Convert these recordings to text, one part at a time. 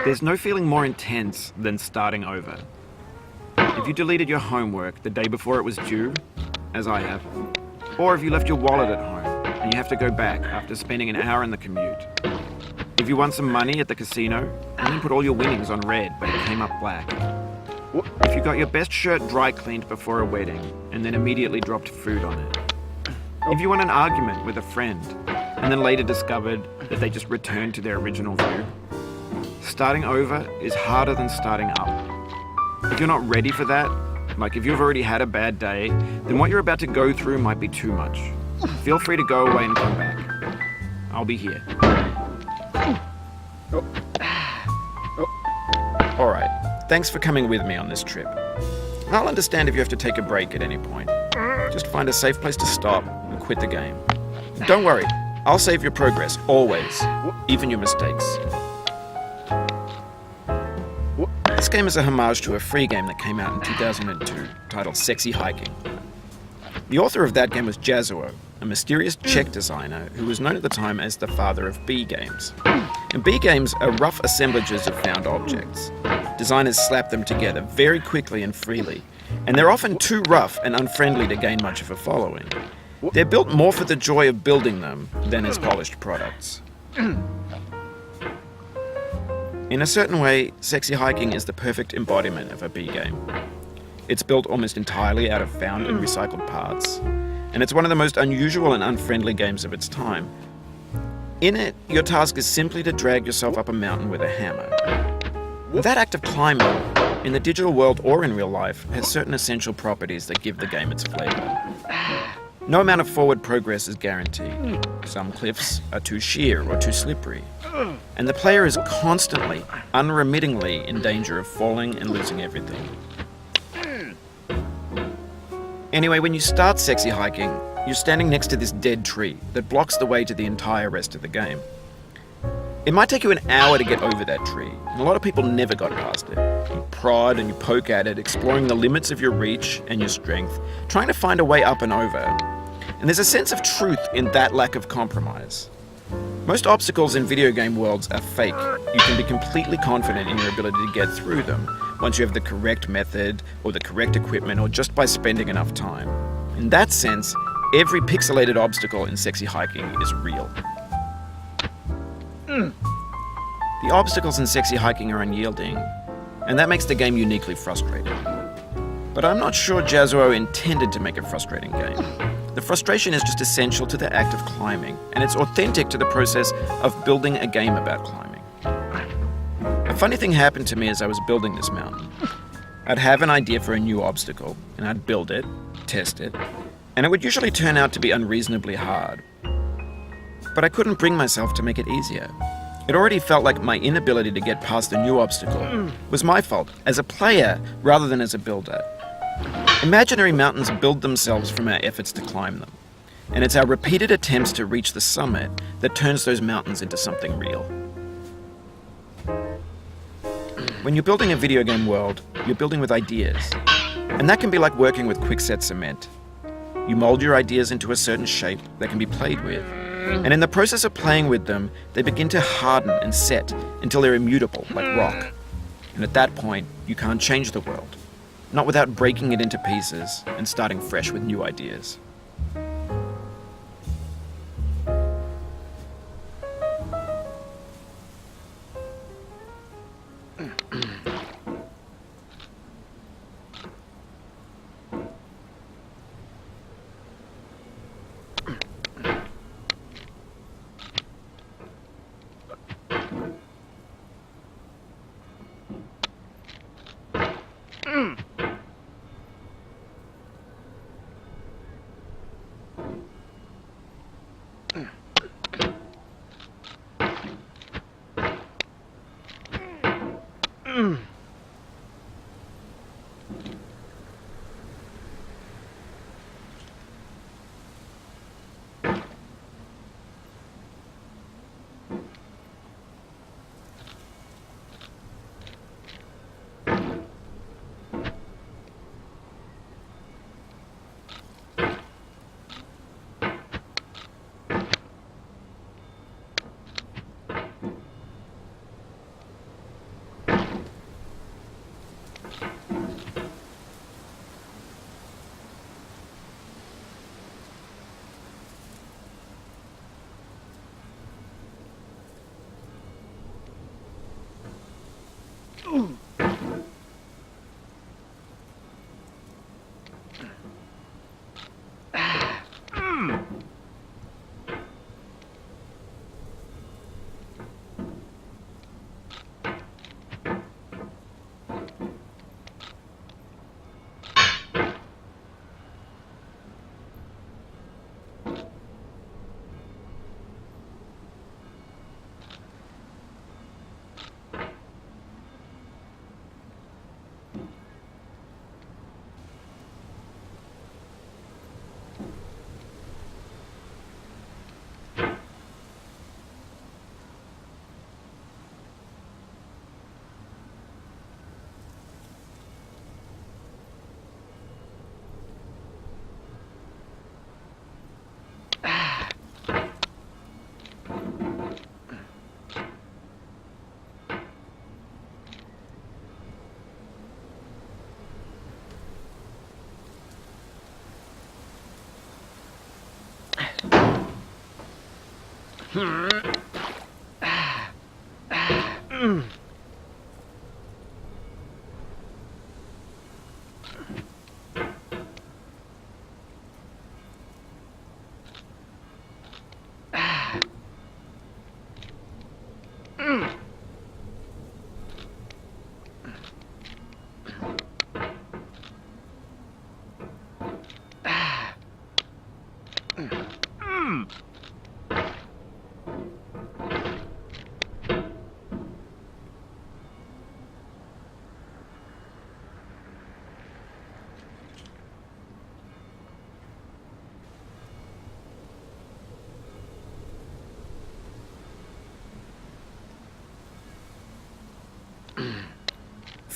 There's no feeling more intense than starting over. If you deleted your homework the day before it was due, as I have, or if you left your wallet at home and you have to go back after spending an hour in the commute. If you won some money at the casino and then put all your winnings on red but it came up black. If you got your best shirt dry cleaned before a wedding and then immediately dropped food on it. If you won an argument with a friend and then later discovered that they just returned to their original view. Starting over is harder than starting up. If you're not ready for that, like if you've already had a bad day, then what you're about to go through might be too much. Feel free to go away and come back. I'll be here. Alright, thanks for coming with me on this trip. I'll understand if you have to take a break at any point. Just find a safe place to stop and quit the game. Don't worry, I'll save your progress, always, even your mistakes. This game is a homage to a free game that came out in 2002, titled Sexy Hiking. The author of that game was Jazuo, a mysterious Czech designer who was known at the time as the father of B games. And B games are rough assemblages of found objects. Designers slap them together very quickly and freely, and they're often too rough and unfriendly to gain much of a following. They're built more for the joy of building them than as polished products. In a certain way, Sexy Hiking is the perfect embodiment of a B game. It's built almost entirely out of found and recycled parts, and it's one of the most unusual and unfriendly games of its time. In it, your task is simply to drag yourself up a mountain with a hammer. That act of climbing, in the digital world or in real life, has certain essential properties that give the game its flavor. No amount of forward progress is guaranteed. Some cliffs are too sheer or too slippery, and the player is constantly, unremittingly in danger of falling and losing everything. Anyway, when you start Sexy Hiking, you're standing next to this dead tree that blocks the way to the entire rest of the game. It might take you an hour to get over that tree, and a lot of people never got past it. You prod and you poke at it, exploring the limits of your reach and your strength, trying to find a way up and over. And there's a sense of truth in that lack of compromise. Most obstacles in video game worlds are fake. You can be completely confident in your ability to get through them once you have the correct method or the correct equipment or just by spending enough time. In that sense, every pixelated obstacle in Sexy Hiking is real. The obstacles in Sexy Hiking are unyielding, and that makes the game uniquely frustrating. But I'm not sure Jazuo intended to make a frustrating game. The frustration is just essential to the act of climbing, and it's authentic to the process of building a game about climbing. A funny thing happened to me as I was building this mountain. I'd have an idea for a new obstacle, and I'd build it, test it, and it would usually turn out to be unreasonably hard. But I couldn't bring myself to make it easier. It already felt like my inability to get past the new obstacle was my fault, as a player rather than as a builder. Imaginary mountains build themselves from our efforts to climb them, and it's our repeated attempts to reach the summit that turns those mountains into something real. When you're building a video game world, you're building with ideas, and that can be like working with quickset cement. You mold your ideas into a certain shape that can be played with, and in the process of playing with them, they begin to harden and set until they're immutable, like rock. And at that point, you can't change the world. Not without breaking it into pieces and starting fresh with new ideas.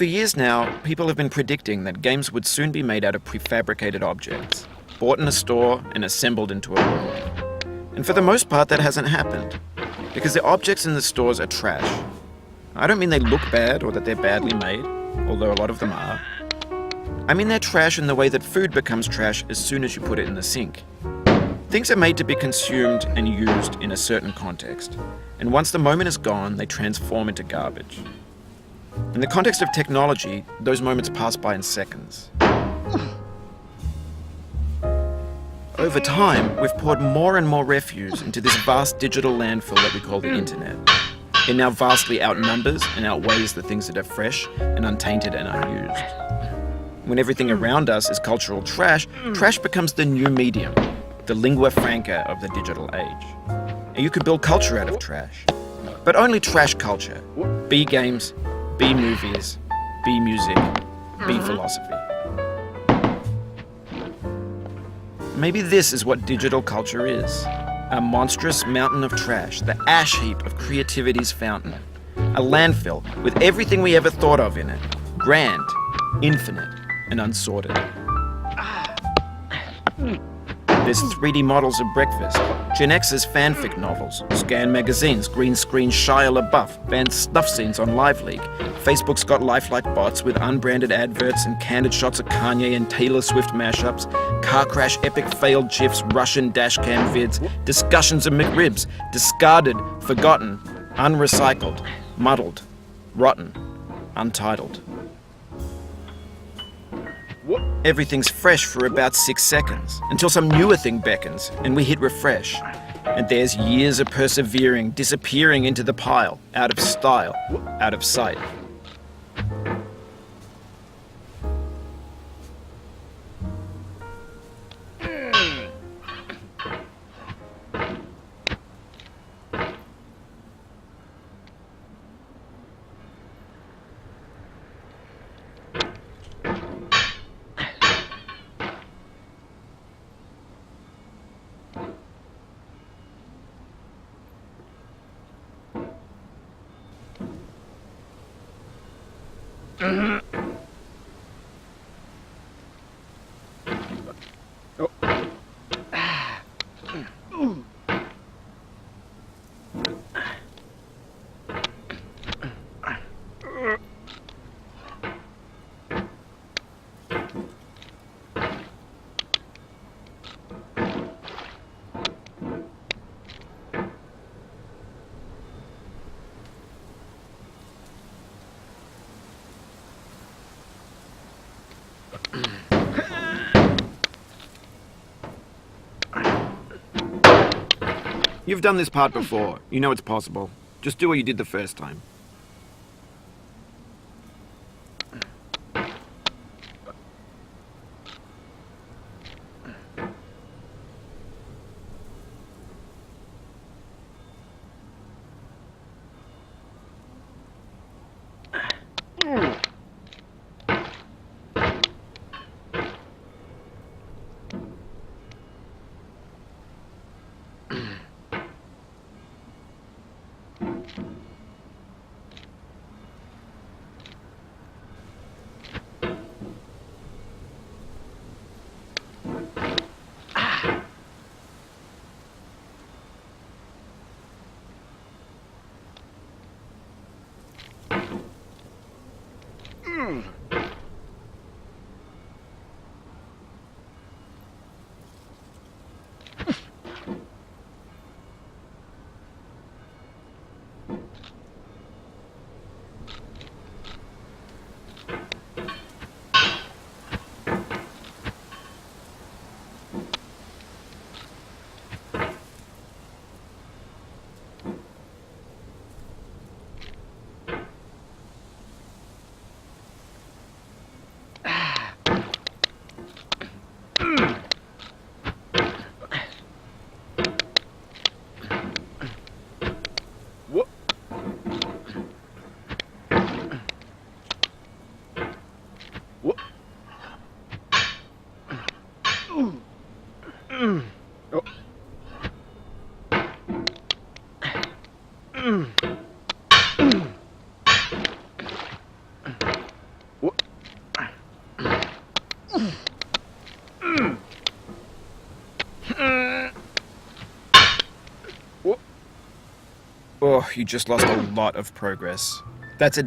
For years now, people have been predicting that games would soon be made out of prefabricated objects, bought in a store and assembled into a world. And for the most part, that hasn't happened, because the objects in the stores are trash. I don't mean they look bad or that they're badly made, although a lot of them are. I mean they're trash in the way that food becomes trash as soon as you put it in the sink. Things are made to be consumed and used in a certain context, and once the moment is gone, they transform into garbage. In the context of technology, those moments pass by in seconds. Over time, we've poured more and more refuse into this vast digital landfill that we call the internet. It now vastly outnumbers and outweighs the things that are fresh and untainted and unused. When everything around us is cultural trash, trash becomes the new medium, the lingua franca of the digital age. And you could build culture out of trash, but only trash culture. B games, B movies, B music, B philosophy. Maybe this is what digital culture is. A monstrous mountain of trash, the ash heap of creativity's fountain. A landfill with everything we ever thought of in it. Grand, infinite, and unsorted. There's 3D models of breakfast, Gen X's fanfic novels, Scan magazines, green screen Shia LaBeouf, banned snuff scenes on Live League. Facebook's got lifelike bots with unbranded adverts and candid shots of Kanye and Taylor Swift mashups, car crash epic failed GIFs, Russian dashcam vids, discussions of McRibs, discarded, forgotten, unrecycled, muddled, rotten, untitled. Everything's fresh for about 6 seconds, until some newer thing beckons, and we hit refresh. And there's years of persevering, disappearing into the pile, out of style, out of sight. You've done this part before. You know it's possible. Just do what you did the first time. Oh, you just lost a lot of progress. That's a